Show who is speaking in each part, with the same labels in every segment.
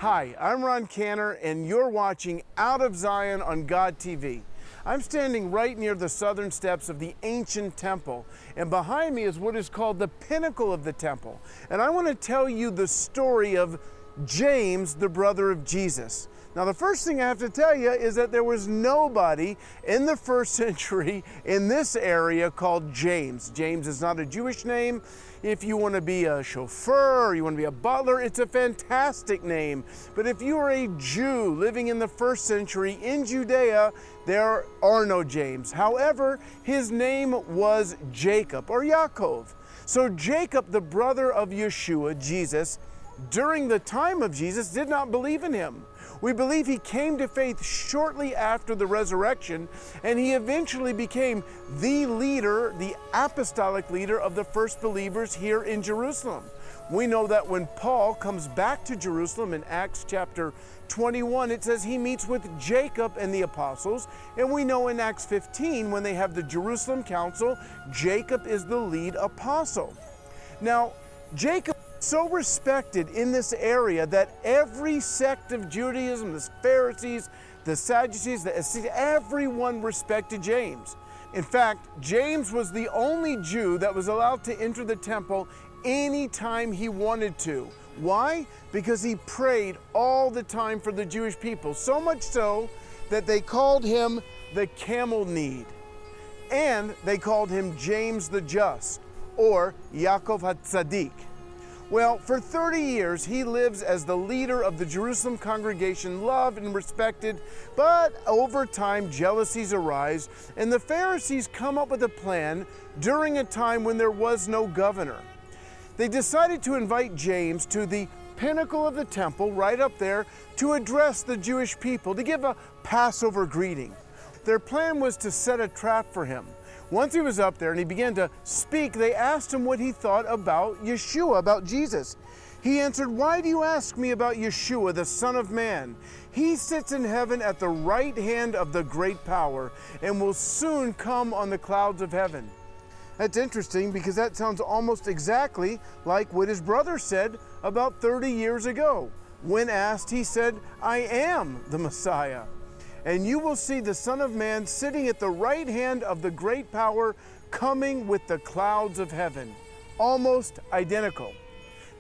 Speaker 1: Hi, I'm Ron Cantor, and you're watching Out of Zion on God TV. I'm standing right near the southern steps of the ancient temple, and behind me is what is called the pinnacle of the temple. And I want to tell you the story of James, the brother of Jesus. Now, the first thing I have to tell you is that there was nobody in the first century in this area called James. James is not a Jewish name. If you want to be a chauffeur or you want to be a butler, it's a fantastic name. But if you are a Jew living in the first century in Judea, there are no James. However, his name was Jacob or Yaakov. So Jacob, the brother of Yeshua, Jesus, during the time of Jesus, did not believe in him. We believe he came to faith shortly after the resurrection, and he eventually became the leader, the apostolic leader of the first believers here in Jerusalem. We know that when Paul comes back to Jerusalem in Acts chapter 21, it says he meets with Jacob and the apostles, and we know in Acts 15, when they have the Jerusalem Council, Jacob is the lead apostle. Now, Jacob so respected in this area that every sect of Judaism, the Pharisees, the Sadducees, the Essenes, everyone respected James. In fact, James was the only Jew that was allowed to enter the temple anytime he wanted to. Why? Because he prayed all the time for the Jewish people, so much so that they called him the camel-kneed, and they called him James the Just, or Yaakov HaTzadik. Well, for 30 years, he lives as the leader of the Jerusalem congregation, loved and respected, but over time, jealousies arise, and the Pharisees come up with a plan during a time when there was no governor. They decided to invite James to the pinnacle of the temple, right up there, to address the Jewish people, to give a Passover greeting. Their plan was to set a trap for him. Once he was up there and he began to speak, they asked him what he thought about Yeshua, about Jesus. He answered, "Why do you ask me about Yeshua, the Son of Man? He sits in heaven at the right hand of the great power and will soon come on the clouds of heaven." That's interesting because that sounds almost exactly like what his brother said about 30 years ago. When asked, he said, "I am the Messiah. And you will see the Son of Man sitting at the right hand of the great power, coming with the clouds of heaven." Almost identical.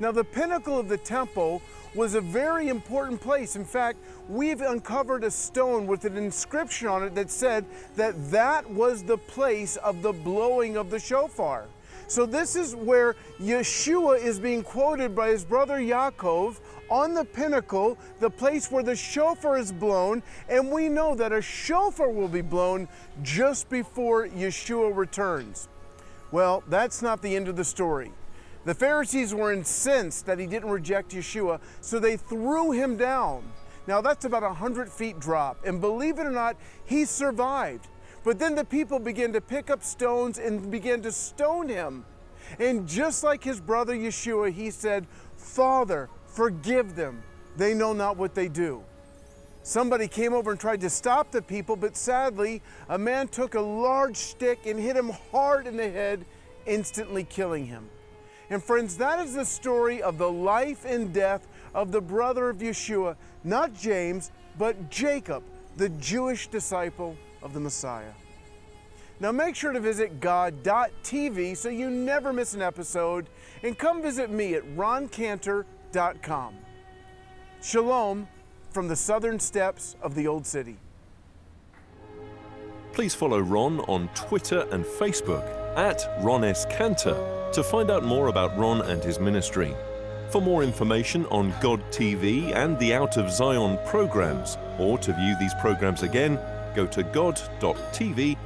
Speaker 1: Now, the pinnacle of the temple was a very important place. In fact, we've uncovered a stone with an inscription on it that said that that was the place of the blowing of the shofar. So this is where Yeshua is being quoted by his brother Yaakov on the pinnacle, the place where the shofar is blown, and we know that a shofar will be blown just before Yeshua returns. Well, that's not the end of the story. The Pharisees were incensed that he didn't reject Yeshua, so they threw him down. Now that's about a 100-foot drop, and believe it or not, he survived. But then the people began to pick up stones and began to stone him. And just like his brother Yeshua, he said, "Father, forgive them. They know not what they do." Somebody came over and tried to stop the people, but sadly, a man took a large stick and hit him hard in the head, instantly killing him. And friends, that is the story of the life and death of the brother of Yeshua, not James, but Jacob, the Jewish disciple of the Messiah. Now make sure to visit God.tv so you never miss an episode, and come visit me at roncantor.com. Shalom from the southern steps of the Old City.
Speaker 2: Please follow Ron on Twitter and Facebook at Ron S. Cantor to find out more about Ron and his ministry. For more information on God TV and the Out of Zion programs, or to view these programs again, go to god.tv/Zion.